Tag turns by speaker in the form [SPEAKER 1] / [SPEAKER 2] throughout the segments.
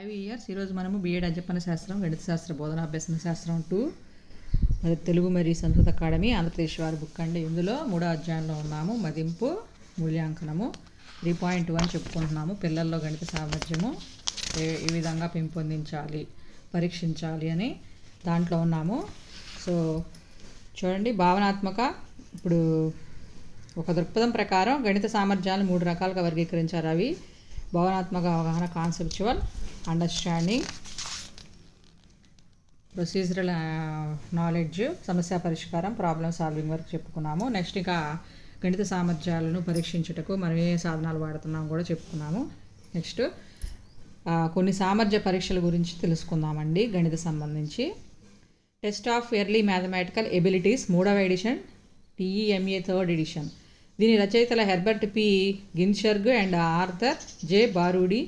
[SPEAKER 1] IVERS ఈరోజు మనము BEd అధ్యాపన శాస్త్రం గణిత శాస్త్ర బోధన అభ్యసన శాస్త్రం 2 మరి తెలుగు మరియు సంస్కృత అకాడమీ ఆంధ్రప్రదేశ్ వారి బుక్ అండి. ఇందులో 3వ అధ్యాయంలో ఉన్నాము. మదింపు మూల్యాంకనము 3.1 చెప్పుకుంటున్నాము. పిల్లల్లో గణిత సామర్థ్యము ఈ విధంగా పెంపొందించాలి, పరీక్షించాలి అని దాంట్లో ఉన్నాము. సో చూడండి, భావనాత్మక ఇప్పుడు ఒక దృక్పథం ప్రకారం గణిత సామర్థ్యాలను 3 రకాలుగా వర్గీకరించారు. అవి భావనాత్మక అవగాహన, కాన్సెప్చువల్ అండర్స్టాండింగ్, ప్రొసీజరల్ నాలెడ్జ్, సమస్య పరిష్కారం, ప్రాబ్లం సాల్వింగ్ వరకు చెప్పుకున్నాము. నెక్స్ట్ ఇక గణిత సామర్థ్యాలను పరీక్షించుటకు మనం ఏ సాధనాలు వాడుతున్నాం కూడా చెప్పుకున్నాము. నెక్స్ట్ కొన్ని సామర్థ్య పరీక్షల గురించి తెలుసుకుందామండి. గణిత సంబంధించి test of early mathematical abilities 3వ ఎడిషన్, TEMA 3rd ఎడిషన్. దీని రచయితల Herbert P Ginsburg and Arthur J Baroody.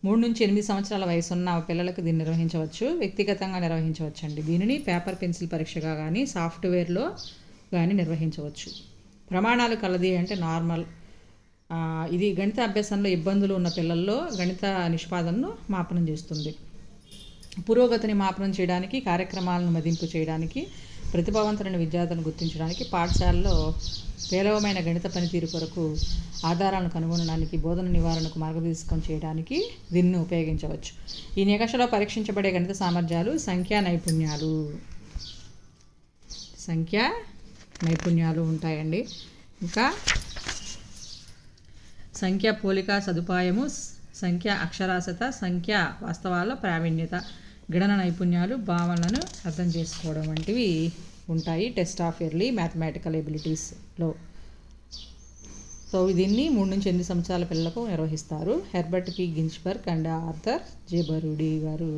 [SPEAKER 1] 3 నుంచి 8 సంవత్సరాల వయసున్న పిల్లలకు దీన్ని నిర్వహించవచ్చు, వ్యక్తిగతంగా నిర్వహించవచ్చు అండి. దీనిని పేపర్ పెన్సిల్ పరీక్షగా కానీ సాఫ్ట్వేర్లో కానీ నిర్వహించవచ్చు. ప్రమాణాలు కలది అంటే నార్మల్. ఇది గణిత అభ్యాసంలో ఇబ్బందులు ఉన్న పిల్లల్లో గణిత నిష్పాదనను మాపనం చేస్తుంది. పురోగతిని మాపనం చేయడానికి, కార్యక్రమాలను మదింపు చేయడానికి, ప్రతిభావంతులైన విద్యార్థులను గుర్తించడానికి, పాఠశాలలో పేలవమైన గణిత పనితీరు కొరకు ఆధారాలను కనుగొనడానికి, బోధన నివారణకు మార్గదర్శకం చేయడానికి దీన్ని ఉపయోగించవచ్చు. ఈ నికషలో పరీక్షించబడే గణిత సామర్థ్యాలు సంఖ్యా నైపుణ్యాలు ఉంటాయండి. ఇంకా సంఖ్య పోలిక సదుపాయము, సంఖ్య అక్షరాస్యత, సంఖ్య వాస్తవాల ప్రావీణ్యత, గణన నైపుణ్యాలు, భావనలను అర్థం చేసుకోవడం వంటివి ఉంటాయి టెస్ట్ ఆఫ్ ఎర్లీ మ్యాథమెటికల్ ఎబిలిటీస్లో. సో దీన్ని 3 నుంచి 8 సంవత్సరాల పిల్లలకు నిర్వహిస్తారు. Herbert P Ginsburg and Arthur J Baroody గారు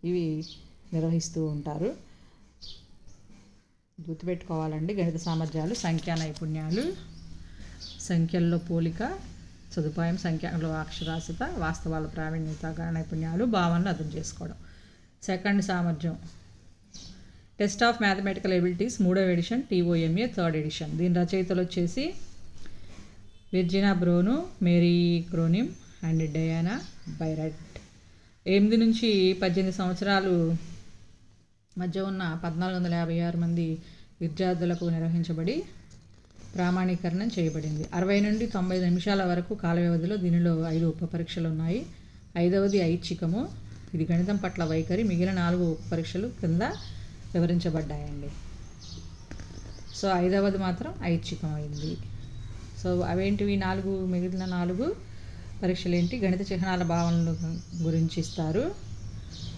[SPEAKER 1] ఇవి నిర్వహిస్తూ ఉంటారు. గుర్తుపెట్టుకోవాలండి. గణిత సామర్థ్యాలు సంఖ్యా నైపుణ్యాలు, సంఖ్యల్లో పోలిక సదుపాయం, సంఖ్యలో అక్షరాస్యత, వాస్తవాల ప్రావీణ్యత, నైపుణ్యాలు, భావనలు అర్థం చేసుకోవడం. సెకండ్ సామర్థ్యం టెస్ట్ ఆఫ్ మ్యాథమెటికల్ ఎబిలిటీస్ 3వ ఎడిషన్, TOMA 3rd ఎడిషన్. దీని రచయితలు వచ్చేసి విర్జినా బ్రోను, మేరీ క్రోనిమ్ అండ్ డయానా బైరట్. 8 నుంచి 18 సంవత్సరాలు మధ్య ఉన్న 1456 మంది విద్యార్థులకు నిర్వహించబడి ప్రామాణీకరణం చేయబడింది. 60 నుండి 90 నిమిషాల వరకు కాల వ్యవధిలో దీనిలో 5 ఉప పరీక్షలు ఉన్నాయి. 5వది ఐచ్ఛికము. ఇది గణితం పట్ల వైఖరి. మిగిలిన 4 ఉప పరీక్షలు కింద వివరించబడ్డాయండి. సో 5వది మాత్రం ఐచ్ఛికం అయింది. సో అవేంటివి? మిగిలిన 4 పరీక్షలు ఏంటి? గణిత చిహ్నాల భావనల గురించి ఇస్తారు,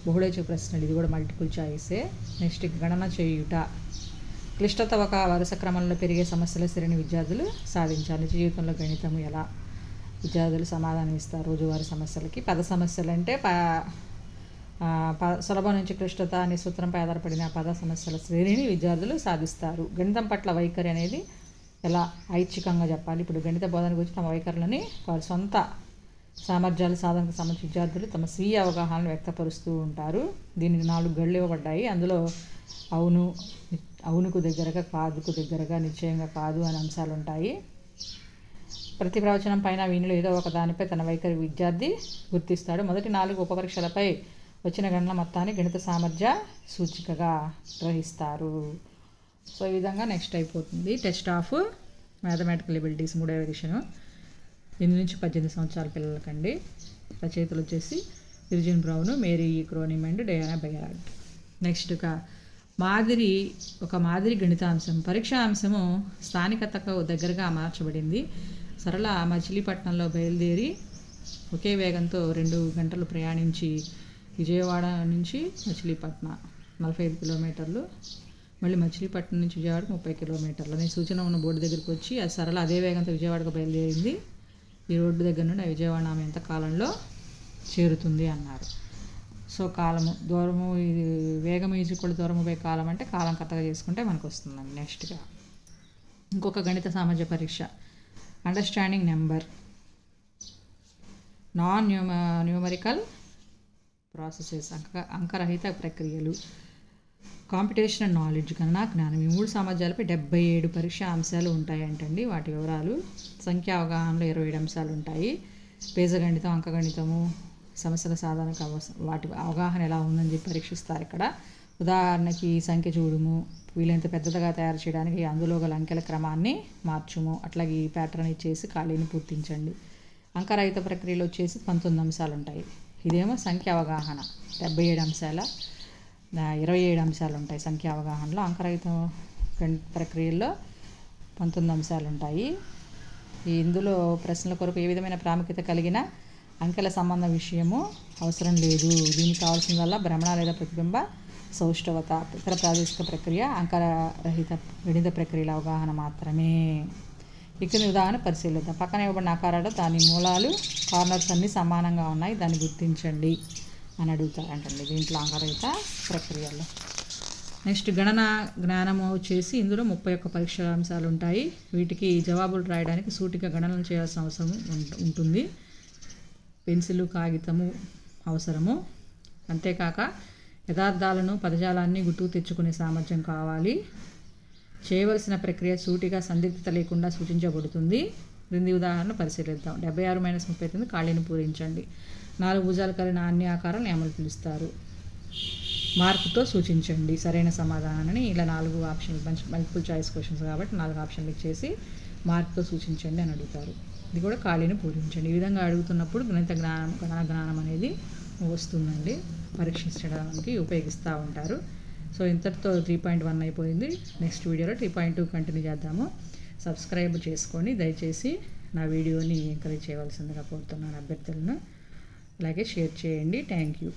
[SPEAKER 1] బహుళైచ్ఛిక ప్రశ్నలు, ఇది కూడా మల్టిపుల్ చాయిసే. నెక్స్ట్ గణన చేయుట, క్లిష్టత ఒక వరుస క్రమంలో పెరిగే సమస్యల శ్రేణి విద్యార్థులు సాధించాలి. నిజ జీవితంలో గణితము ఎలా విద్యార్థులు సమాధానం ఇస్తారు రోజువారీ సమస్యలకి. పద సమస్యలు అంటే సులభం నుంచి క్లిష్టత అనే సూత్రంపై ఆధారపడిన పద సమస్యల శ్రేణిని విద్యార్థులు సాధిస్తారు. గణితం పట్ల వైఖరి అనేది ఎలా ఐచ్ఛికంగా చెప్పాలి. ఇప్పుడు గణిత బోధన గురించి తమ వైఖరులని వారి సొంత సామర్థ్యాల సాధనకు సంబంధించిన విద్యార్థులు తమ స్వీయ అవగాహనను వ్యక్తపరుస్తూ ఉంటారు. దీనికి 4 గళ్ళు ఇవ్వబడ్డాయి. అందులో అవునుకు దగ్గరగా, కాదుకు దగ్గరగా, నిశ్చయంగా కాదు అనే అంశాలు ఉంటాయి. ప్రతి ప్రవచనం పైన వీనిలో ఏదో ఒక దానిపై తన వైఖరి విద్యార్థి గుర్తిస్తాడు. మొదటి 4 ఉప పరీక్షలపై వచ్చిన గణన మొత్తాన్ని గణిత సామర్థ్య సూచికగా గ్రహిస్తారు. సో ఈ విధంగా నెక్స్ట్ అయిపోతుంది టెస్ట్ ఆఫ్ మ్యాథమెటికల్ ఎబిలిటీస్ 3వ ఎడిషను. 8 నుంచి 18 సంవత్సరాల పిల్లలకండి. రచయితలు వచ్చేసి Virginia Brown, Mary Cronin and Diana Bryant. Next ఒక మాదిరి గణితాంశం. పరీక్షా అంశము స్థానికతకు దగ్గరగా మార్చబడింది. సరళ మచిలీపట్నంలో బయలుదేరి ఒకే వేగంతో 2 గంటలు ప్రయాణించి విజయవాడ నుంచి మచిలీపట్నం 45 కిలోమీటర్లు, మళ్ళీ మచిలీపట్నం నుంచి విజయవాడకు 30 కిలోమీటర్లు అనే సూచన ఉన్న బోర్డు దగ్గరికి వచ్చి ఆ సరళ అదే వేగంతో విజయవాడకు బయలుదేరింది. ఈ రోడ్డు దగ్గర నుండి విజయవాడ ఆమె ఎంత కాలంలో చేరుతుంది అన్నారు. సో దూరము, ఇది వేగం ఈజీకుడు దూరము బై కాలం అంటే కాలం కరెక్ట్గా చేసుకుంటే మనకు వస్తుందండి. నెక్స్ట్గా ఇంకొక గణిత సామర్థ్య పరీక్ష understanding number, non numerical processes, అంకరహిత ప్రక్రియలు, కాంపిటేషనల్ నాలెడ్జ్, గణనా జ్ఞానం. ఈ 3 సామర్థ్యాలపై 77 పరీక్షా అంశాలు ఉంటాయంటండి. వాటి వివరాలు: సంఖ్యా అవగాహనలో 27 అంశాలు ఉంటాయి. బీజగణితం, అంకగణితము, సమస్యల సాధనకు వాటి అవగాహన ఎలా ఉందని చెప్పి పరీక్షిస్తారు ఇక్కడ. ఉదాహరణకి ఈ సంఖ్య చూడుము, వీలైనంత పెద్దదిగా తయారు చేయడానికి అందులో గల అంకెల క్రమాన్ని మార్చుము, అట్లాగే ఈ ప్యాటర్న్ ఇచ్చేసి ఖాళీని పూర్తించండి. అంకరహిత ప్రక్రియలో వచ్చేసి 19 అంశాలు ఉంటాయి. ఇదేమో సంఖ్య అవగాహన 77 అంశాల 27 అంశాలు ఉంటాయి సంఖ్య అవగాహనలో. అంకరహిత ప్రక్రియల్లో 19 అంశాలు ఉంటాయి. ఇందులో ప్రశ్నల కొరకు ఏ విధమైన ప్రాముఖ్యత కలిగిన అంకెల సంబంధ విషయము అవసరం లేదు. దీనికి కావాల్సిందల్లా భ్రమణ లేదా ప్రతిబింబ సౌష్ఠవత, ఇతర ప్రాదేశిక ప్రక్రియ, అంకరహిత గణిత ప్రక్రియల అవగాహన మాత్రమే. ఇక్కడ ఉదాహరణ పరిశీలిద్దాం. పక్కన ఇవ్వబడిన ఆకారాలు దాని మూలాలు కార్నర్స్ అన్నీ సమానంగా ఉన్నాయి, దాన్ని గుర్తించండి అని అడుగుతారంటండి దీంట్లో అంకరహిత ప్రక్రియల్లో. నెక్స్ట్ గణన జ్ఞానము వచ్చేసి ఇందులో 31 పరీక్షా అంశాలు ఉంటాయి. వీటికి జవాబులు రాయడానికి సూటిగా గణనలు చేయాల్సిన అవసరం ఉంటుంది. పెన్సిలు కాగితము అవసరము. అంతేకాక యథార్థాలను పదజాలాన్ని గుర్తుకు తెచ్చుకునే సామర్థ్యం కావాలి. చేయవలసిన ప్రక్రియ సూటిగా సందిగ్ధత లేకుండా సూచించబడుతుంది. క్రింది ఉదాహరణ పరిశీలిద్దాం. 76 - 39 ఖాళీని పూరించండి. 4 భుజాలు కలిగిన అన్ని ఆకారాలను ఏమని పిలుస్తారు? మార్కుతో సూచించండి సరైన సమాధానాన్ని. ఇలా 4 ఆప్షన్లు మల్టిపుల్ చాయిస్ క్వశ్చన్స్ కాబట్టి 4 ఆప్షన్లు ఇచ్చేసి మార్కుతో సూచించండి అని అడుగుతారు. ఇది కూడా ఖాళీని పూరించండి. ఈ విధంగా అడుగుతున్నప్పుడు గణిత జ్ఞానం అనేది వస్తుందండి, పరీక్షించడానికి ఉపయోగిస్తూ ఉంటారు. సో ఇంతటితో 3.1 అయిపోయింది. నెక్స్ట్ వీడియోలో 3.2 కంటిన్యూ చేద్దాము. సబ్స్క్రైబ్ చేసుకొని దయచేసి నా వీడియోని ఎంకరేజ్ చేయవలసిందిగా కోరుతున్నాను అభ్యర్థులను. అలాగే షేర్ చేయండి. Thank you.